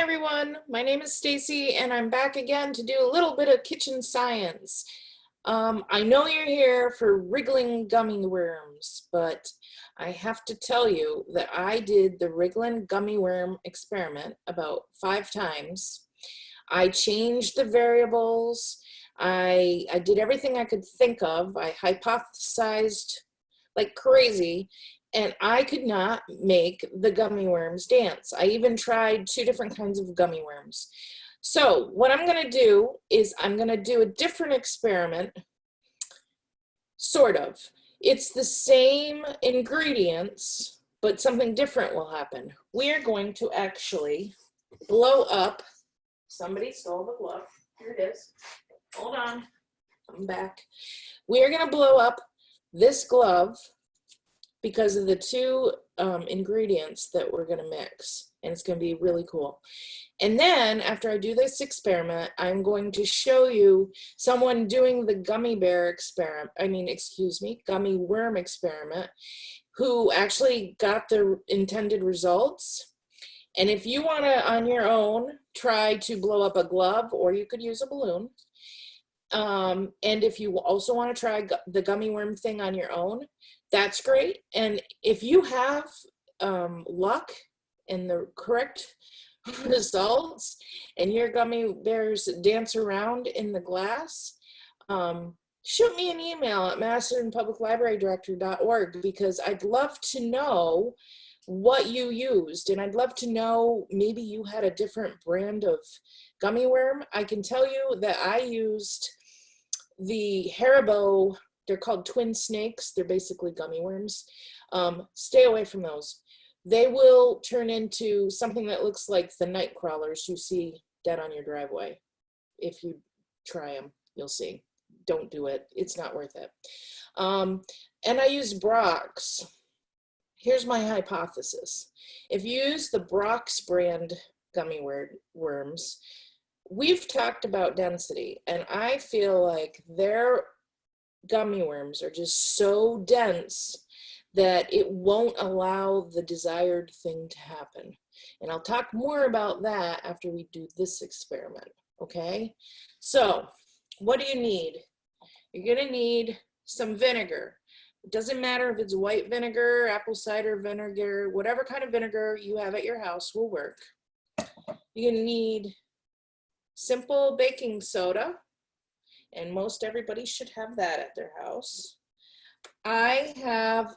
everyone, my name is Stacy and I'm back again to do a little bit of kitchen science. I know you're here for wriggling gummy worms, but I have to tell you that I did the wriggling gummy worm experiment about 5 times. I changed the variables. I did everything I could think of. I hypothesized like crazy, and I could not make the gummy worms dance. I even tried 2 different kinds of gummy worms. So what I'm going to do is I'm going to do a different experiment, sort of. It's the same ingredients, but something different will happen. We are going to actually blow up. Somebody stole the glove. Here it is. Hold on. I'm back. We are going to blow up this glove because of the 2 ingredients that we're going to mix, and it's going to be really cool. And then after I do this experiment, I'm going to show you someone doing the gummy bear experiment, gummy worm experiment, who actually got the intended results. And if you want to, on your own, try to blow up a glove, or you could use a balloon. And if you also want to try the gummy worm thing on your own, that's great. And if you have luck and the correct results and your gummy bears dance around in the glass, shoot me an email at madisonpubliclibrarydirector.org, because I'd love to know what you used, and I'd love to know maybe you had a different brand of gummy worm. I can tell you that I used the Haribo. They're called twin snakes. They're basically gummy worms. Stay away from those. They will turn into something that looks like the night crawlers you see dead on your driveway. If you try them, you'll see. Don't do it. It's not worth it. And I use Brock's. Here's my hypothesis. If you use the Brock's brand gummy worms, we've talked about density, and I feel like their gummy worms are just so dense that it won't allow the desired thing to happen. And I'll talk more about that after we do this experiment, okay? So, what do you need? You're gonna need some vinegar. It doesn't matter if it's white vinegar, apple cider vinegar, whatever kind of vinegar you have at your house will work. You're gonna need simple baking soda, and most everybody should have that at their house. I have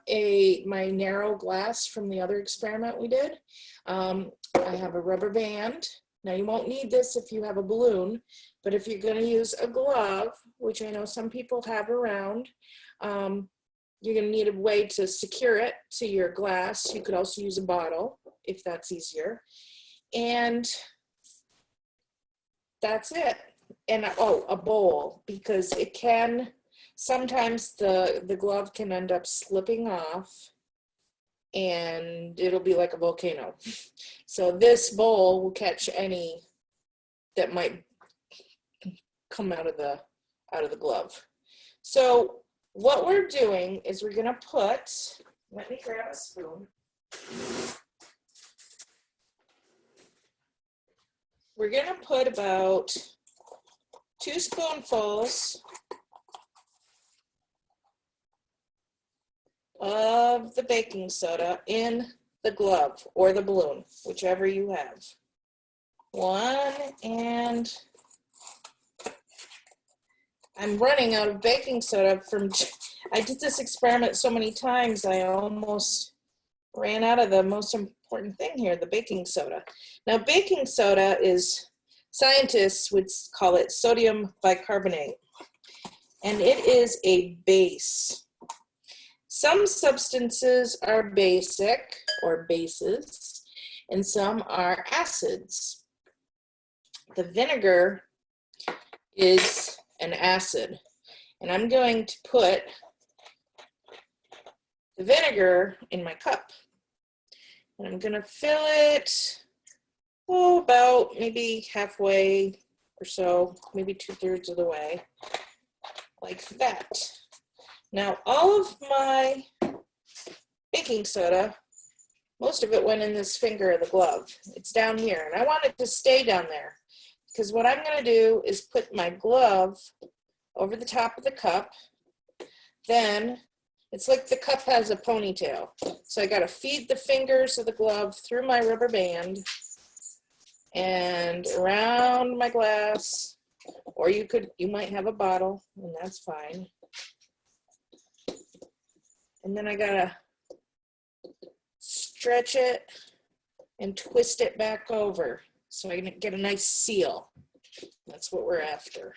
my narrow glass from the other experiment we did. I have a rubber band. Now you won't need this if you have a balloon, but if you're going to use a glove, which I know some people have around, you're going to need a way to secure it to your glass. You could also use a bottle if that's easier. And that's it. And a bowl, because it can, sometimes the glove can end up slipping off and it'll be like a volcano. So this bowl will catch any that might come out of the glove. So what we're doing is we're gonna put, let me grab a spoon. We're gonna put about 2 spoonfuls of the baking soda in the glove or the balloon, whichever you have. 1, and I'm running out of baking soda I did this experiment so many times, I almost ran out of the most important thing here, the baking soda. Now, baking soda is, scientists would call it sodium bicarbonate, and it is a base. Some substances are basic or bases, and some are acids. The vinegar is an acid, and I'm going to put the vinegar in my cup, and I'm going to fill it about maybe halfway or so, maybe 2/3 of the way, like that. Now, all of my baking soda Most of it went in this finger of the glove. It's down here, and I want it to stay down there because what I'm going to do is put my glove over the top of the cup. Then it's like the cup has a ponytail. So I got to feed the fingers of the glove through my rubber band and around my glass, or you might have a bottle, and that's fine. And then I got to stretch it and twist it back over so I can get a nice seal. That's what we're after.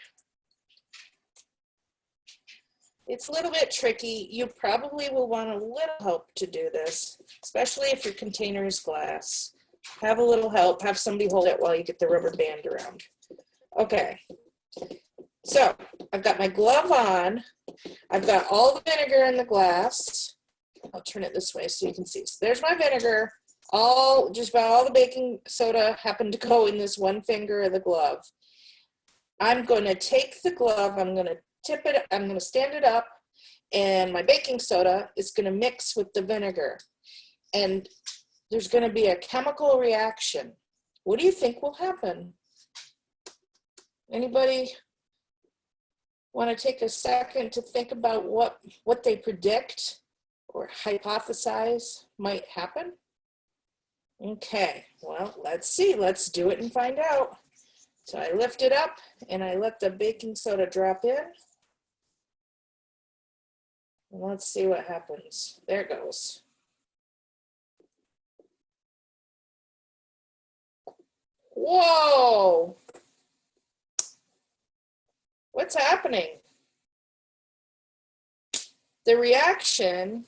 It's a little bit tricky. You probably will want a little help to do this, especially if your container is glass. Have a little help, have somebody hold it while you get the rubber band around. Okay, so I've got my glove on. I've got all the vinegar in the glass. I'll turn it this way so you can see. So there's my vinegar. Just about all the baking soda happened to go in this one finger of the glove. I'm going to take the glove, I'm going to tip it, I'm going to stand it up, and my baking soda is going to mix with the vinegar. And there's going to be a chemical reaction. What do you think will happen? Anybody want to take a second to think about what they predict or hypothesize might happen? Okay, well, let's see. Let's do it and find out. So I lift it up and I let the baking soda drop in. And let's see what happens. There it goes. Whoa! What's happening? The reaction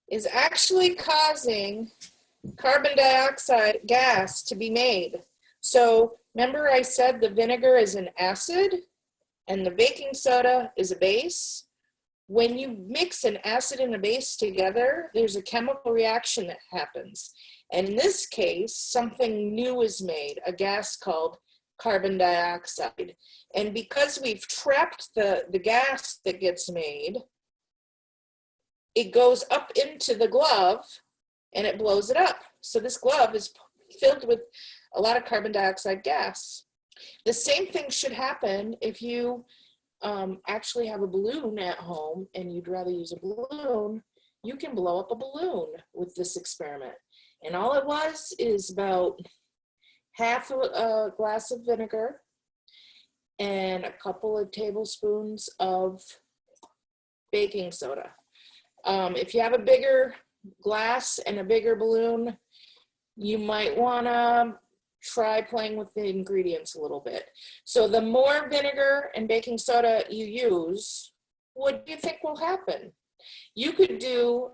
is actually causing carbon dioxide gas to be made. So remember I said the vinegar is an acid and the baking soda is a base? When you mix an acid and a base together, there's a chemical reaction that happens. And in this case, something new is made, a gas called carbon dioxide. And because we've trapped the gas that gets made, it goes up into the glove and it blows it up. So this glove is filled with a lot of carbon dioxide gas. The same thing should happen if you actually have a balloon at home and you'd rather use a balloon. You can blow up a balloon with this experiment. And all it was is about half a glass of vinegar and a couple of tablespoons of baking soda. If you have a bigger glass and a bigger balloon, you might want to try playing with the ingredients a little bit. So the more vinegar and baking soda you use, what do you think will happen? You could do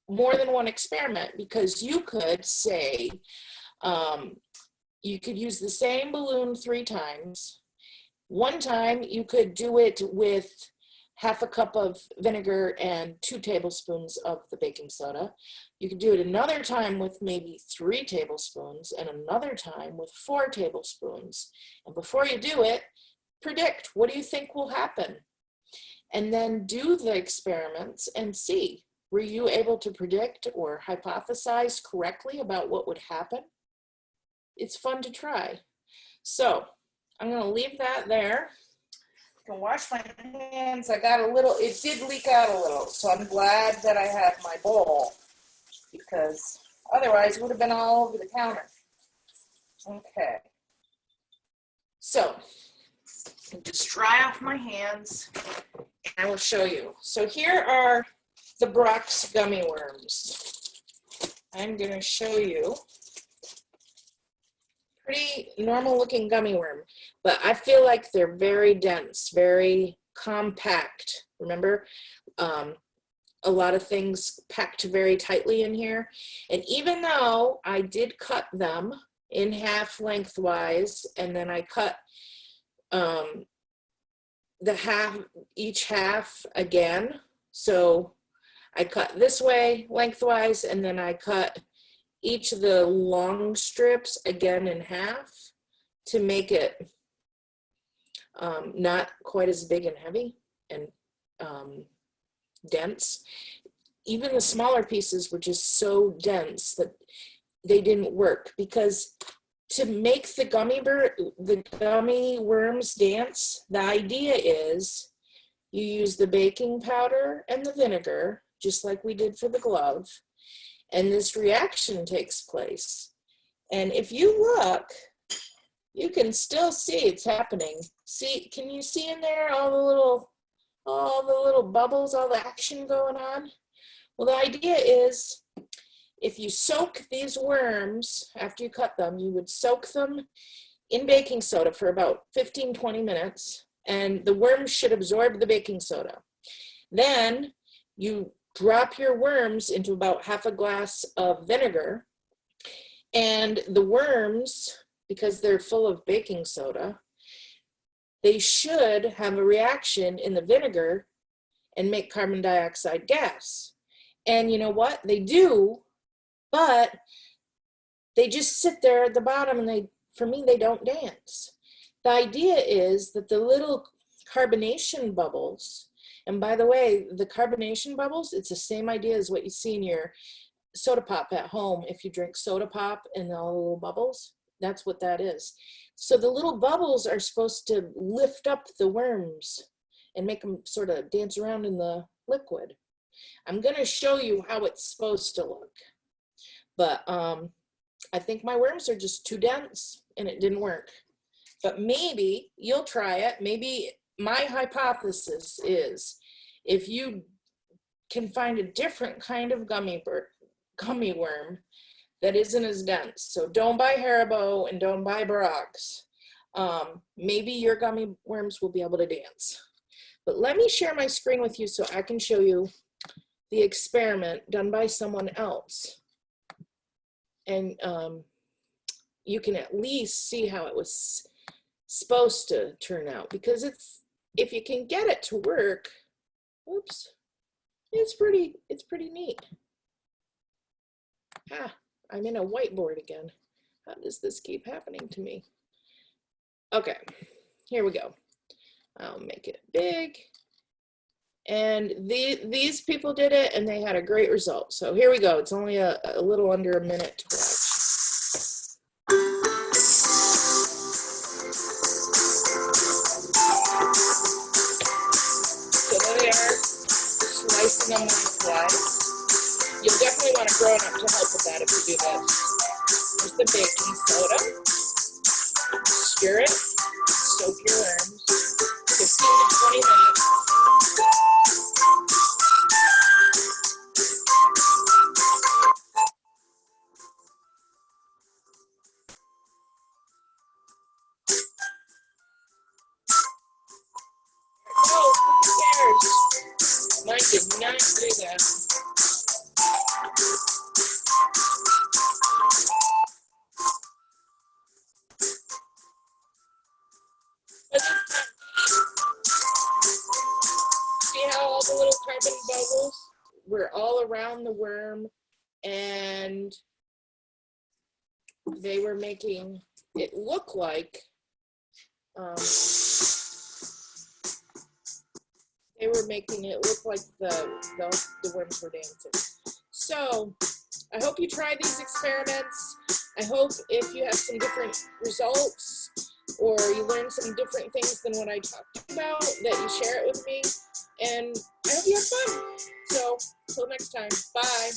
more than one experiment because you could say, you could use the same balloon 3 times. One time you could do it with half a cup of vinegar and 2 tablespoons of the baking soda. You could do it another time with maybe 3 tablespoons and another time with 4 tablespoons. And before you do it, predict, what do you think will happen? And then do the experiments and see, were you able to predict or hypothesize correctly about what would happen? It's fun to try. So I'm going to leave that there. I can wash my hands. I got a little, it did leak out a little, so I'm glad that I have my bowl because otherwise it would have been all over the counter. Okay. So I'll just dry off my hands and I will show you. So here are the Brock's gummy worms. I'm going to show you. Pretty normal looking gummy worm, but I feel like they're very dense, very compact. Remember, a lot of things packed very tightly in here. And even though I did cut them in half lengthwise, and then I cut each half again. So I cut this way lengthwise, and then I cut each of the long strips again in half to make it not quite as big and heavy and dense. even the smaller pieces were just so dense that they didn't work, because to make the gummy worms dance, the idea is you use the baking powder and the vinegar, just like we did for the glove, and this reaction takes place. And if you look, you can still see it's happening. See, can you see in there all the little bubbles, all the action going on? Well, the idea is, if you soak these worms, after you cut them, you would soak them in baking soda for about 15-20 minutes, and the worms should absorb the baking soda. Then you drop your worms into about half a glass of vinegar, and the worms, because they're full of baking soda, they should have a reaction in the vinegar and make carbon dioxide gas. And you know what? They do, but they just sit there at the bottom, and for me, they don't dance. The idea is that the little carbonation bubbles, and by the way, the carbonation bubbles, it's the same idea as what you see in your soda pop at home. If you drink soda pop and all the little bubbles, that's what that is. So the little bubbles are supposed to lift up the worms and make them sort of dance around in the liquid. I'm going to show you how it's supposed to look. But I think my worms are just too dense and it didn't work. But maybe you'll try it. Maybe my hypothesis is, if you can find a different kind of gummy worm that isn't as dense. So don't buy Haribo and don't buy Barag's. Maybe your gummy worms will be able to dance. But let me share my screen with you so I can show you the experiment done by someone else. And you can at least see how it was supposed to turn out, because if you can get it to work, oops, it's pretty neat. I'm in a whiteboard again. How does this keep happening to me? Okay, here we go. I'll make it big. And these people did it, and they had a great result. So here we go. It's only a little under a minute to watch. So there they are, slicing them lengthwise. You'll definitely want a grown-up to help with that if you do that. There's the baking soda. Stir it. Soak your worms. 15 to 20 minutes. Oh, who cares? Mine did not do that. See how all the little carbon bubbles were all around the worm, and they were making it look like the worms were dancing. So I hope you try these experiments. I hope if you have some different results, or you learn some different things than what I talked about, that you share it with me. And I hope you have fun. So, till next time, bye.